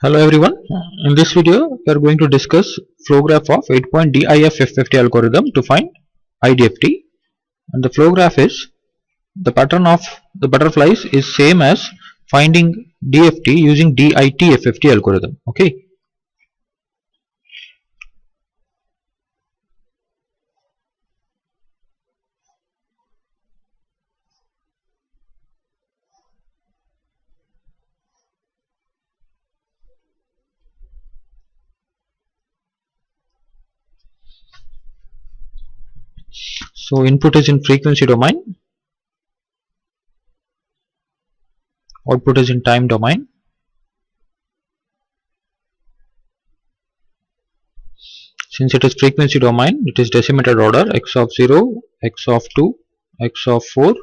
Hello everyone. In this video, we are going to discuss flow graph of 8-point DIF-F50 algorithm to find IDFT. And the flow graph is the pattern of the butterflies is same as finding DFT using DIT-F50 algorithm. Okay. So input is in frequency domain, output is in time domain. Since it is frequency domain, it is decimated order x of 0, x of 2, x of 4,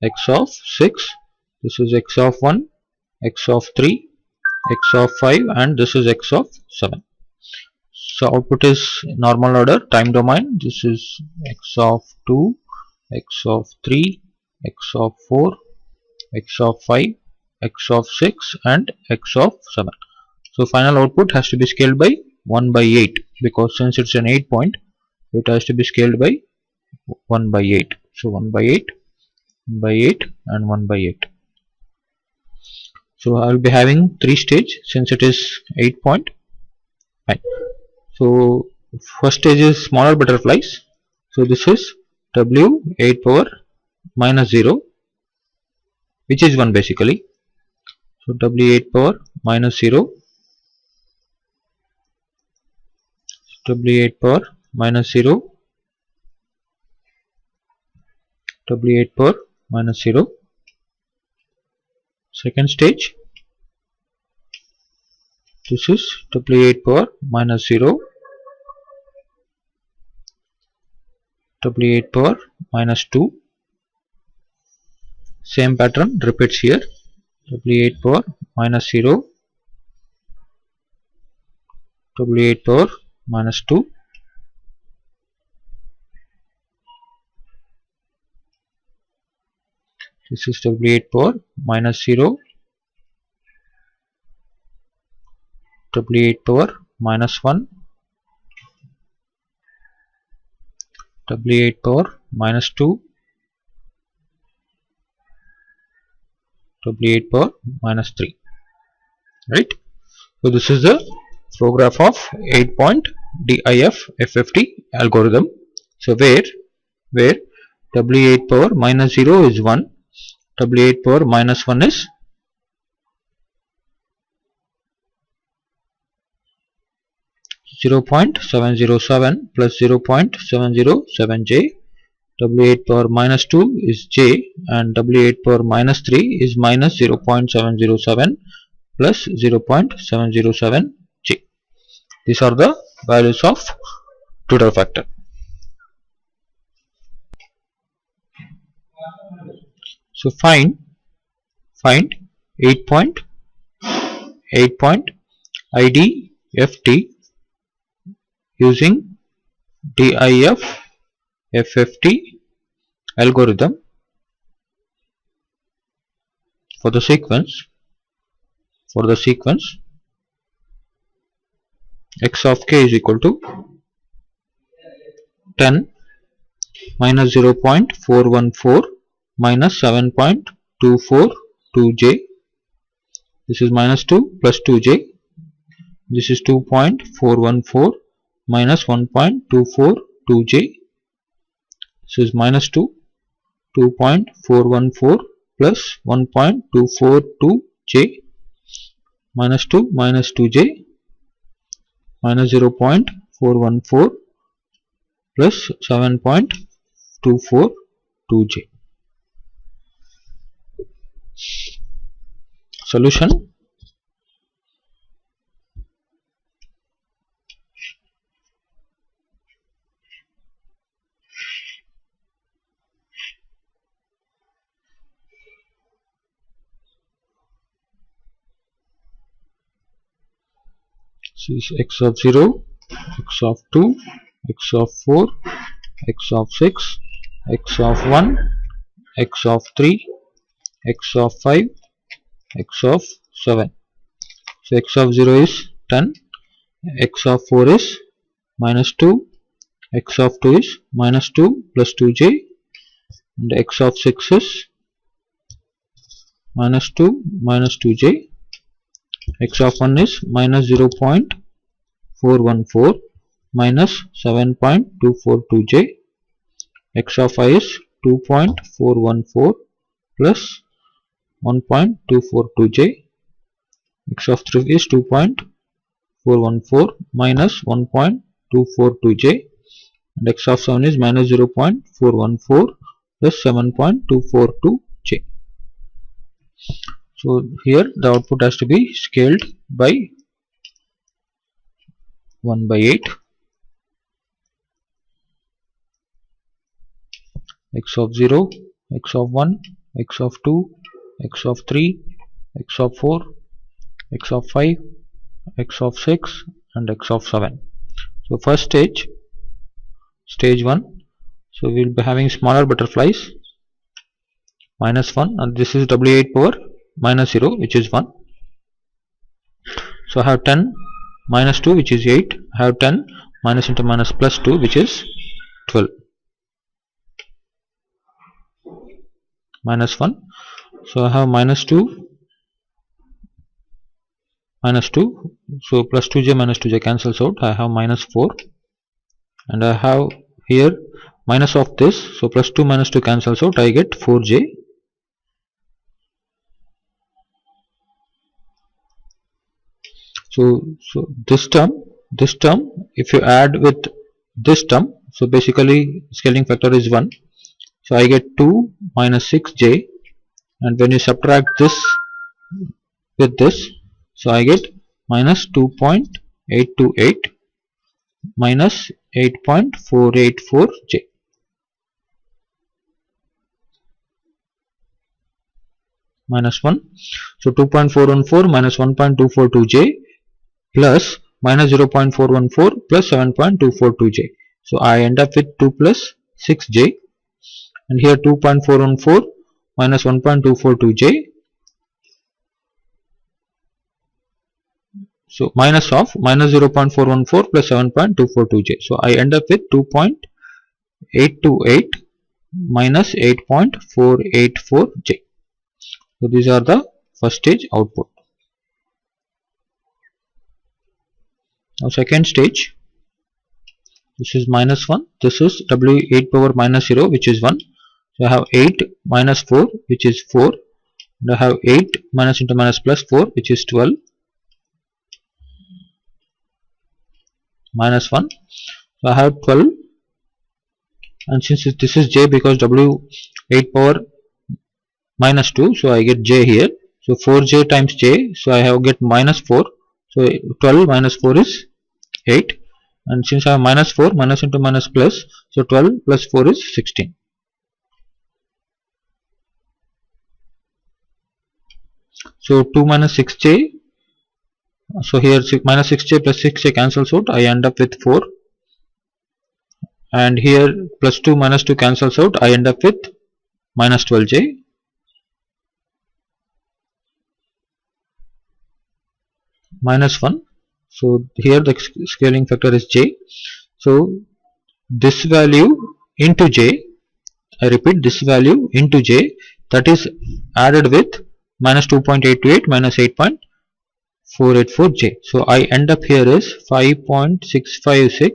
x of 6. This is x of 1, x of 3, x of 5, and this is x of 7. So output is normal order time domain. This is x of 2, x of 3, x of 4, x of 5, x of 6, and x of 7. So final output has to be scaled by 1 by 8, because since it's an 8 point, it has to be scaled by 1 by 8. So 1 by 8, 1 by 8, and 1 by 8. So I will be having 3 stage since it is 8 point. Fine. So first stage is smaller butterflies. So this is W 8 power minus 0, which is 1 basically. So W 8 power minus 0, W 8 power minus 0, W 8 power minus 0. Second stage, this is W 8 power minus 0, W 8 power minus 2. Same pattern repeats here. W 8 power minus 0, W 8 power minus 2. This is W 8 power minus 0, W 8 power minus 1, W 8 power minus 2, W 8 power minus 3. Right. So this is the flow graph of 8-point DIF-F50 algorithm. So where W 8 power minus 0 is 1, W 8 power minus 1 is 0.707 plus 0.707j, W 8 power minus 2 is j, and W 8 power minus 3 is minus 0.707 plus 0.707j. These are the values of Tudor factor. So find 8-point IDFT using DIF-F50 algorithm for the sequence x of k is equal to 10 minus 0.414 minus 7.242j. This is minus 2 plus 2j. This is 2.414 minus 1.242j. This is minus 2, 2.414 plus 1.242j, minus 2 minus 2j, minus 0.414 plus 7.242j. Solution. This is x of 0, x of 2, x of 4, x of 6, x of 1, x of 3, x of 5, x of 7. So x of 0 is 10, x of 4 is minus 2, x of 2 is minus 2 plus 2j, and x of 6 is minus 2 minus 2j, x of 1 is minus 0.414 minus 7.242j, x of I is 2.414 plus 1.242j, x of 3 is 2.414 minus 1.242j, and x of 7 is minus 0.414 plus 7.242j. So here the output has to be scaled by 1 by 8. X of 0, x of 1, x of 2, x of 3, x of 4, x of 5, x of 6, and x of 7. So first stage 1. So we will be having smaller butterflies, minus 1, and this is W8 power minus 0, which is 1. So I have 10 minus 2, which is 8. I have 10 minus into minus plus 2, which is 12. Minus 1. So I have minus 2, minus 2. So plus 2j minus 2j cancels out. I have minus 4. And I have here minus of this. So plus 2 minus 2 cancels out. I get 4j. So this term, if you add with this term, so basically scaling factor is 1. So I get 2 minus 6j, and when you subtract this with this, so I get minus 2.828 minus 8.484j. Minus 1. So 2.414 minus 1.242j plus minus 0.414 plus 7.242j. So I end up with 2 plus 6j, and here 2.414 minus 1.242j. So minus of minus 0.414 plus 7.242j. So I end up with 2.828 minus 8.484j. So these are the first stage output. Now second stage, this is minus 1, this is W8 power minus 0, which is 1. So I have 8 minus 4, which is 4, and I have 8 minus into minus plus 4, which is 12, minus 1. So I have 12, and since this is j, because W8 power minus 2, so I get j here. So 4j times j, so I have get minus 4. So 12 minus 4 is 8, and since I have minus 4, minus into minus plus, so 12 plus 4 is 16. So 2 minus 6j, so here minus 6j plus 6j cancels out, I end up with 4, and here plus 2 minus 2 cancels out, I end up with minus 12j. Minus 1. So here the scaling factor is j. So this value into j, I repeat, this value into j, that is added with minus 2.828 minus 8.484j. So I end up here is 5.656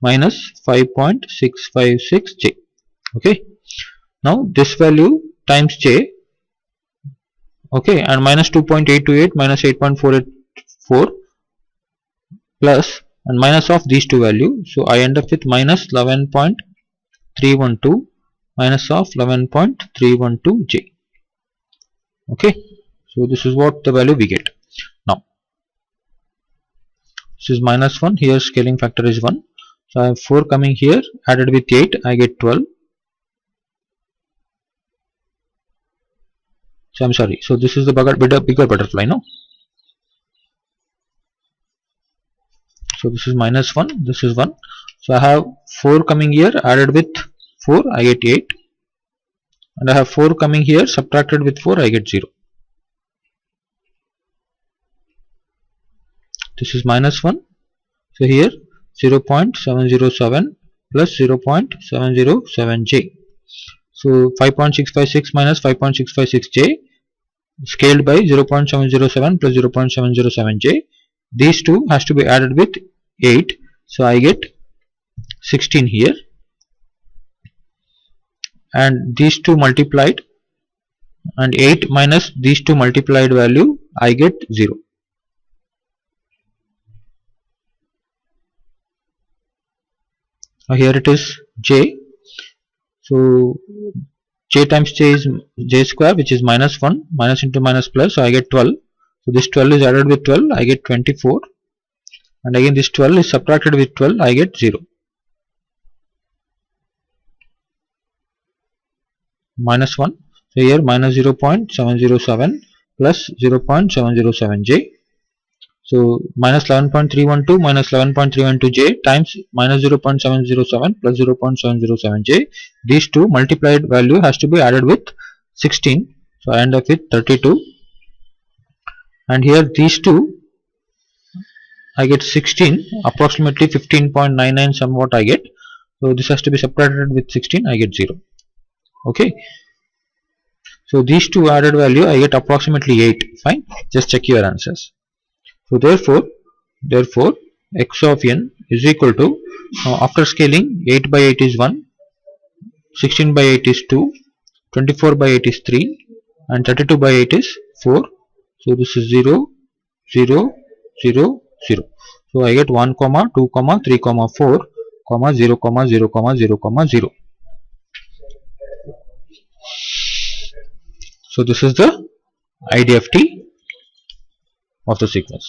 minus 5.656j. Okay. Now this value times j, okay, and minus 2.828 minus 8.484 plus and minus of these two values, so I end up with minus 11.312 minus of 11.312j. Okay, so this is what the value we get. Now this is minus 1, here scaling factor is 1, so I have 4 coming here, added with 8 I get 12. So I'm sorry, so this is the bigger butterfly, no? So this is minus 1, this is 1. So I have 4 coming here, added with 4, I get 8. And I have 4 coming here, subtracted with 4, I get 0. this is minus 1. So here 0.707 plus 0.707j. So 5.656 minus 5.656j scaled by 0.707 plus 0.707j. These two has to be added with 8. So I get 16 here. And these two multiplied, and 8 minus these two multiplied value, I get 0. Now here it is j. So j times j is j square, which is minus 1, minus into minus plus, so I get 12. So this 12 is added with 12, I get 24. And again this 12 is subtracted with 12, I get 0. Minus 1. So here minus 0.707 plus 0.707j. So minus 11.312 minus 11.312j times minus 0.707 plus 0.707j. These two multiplied value has to be added with 16. So I end up with 32. And here these two I get 16, approximately 15.99 somewhat I get. So this has to be subtracted with 16, I get 0. Okay. So these two added value I get approximately 8. Fine. Just check your answers. So therefore x of n is equal to, after scaling, 8 by 8 is 1, 16 by 8 is 2, 24 by 8 is 3, and 32 by 8 is 4. So this is 0, 0, 0, 0. So I get 1, 2, 3, 4, 0, 0, 0, 0. So this is the IDFT of the sequence.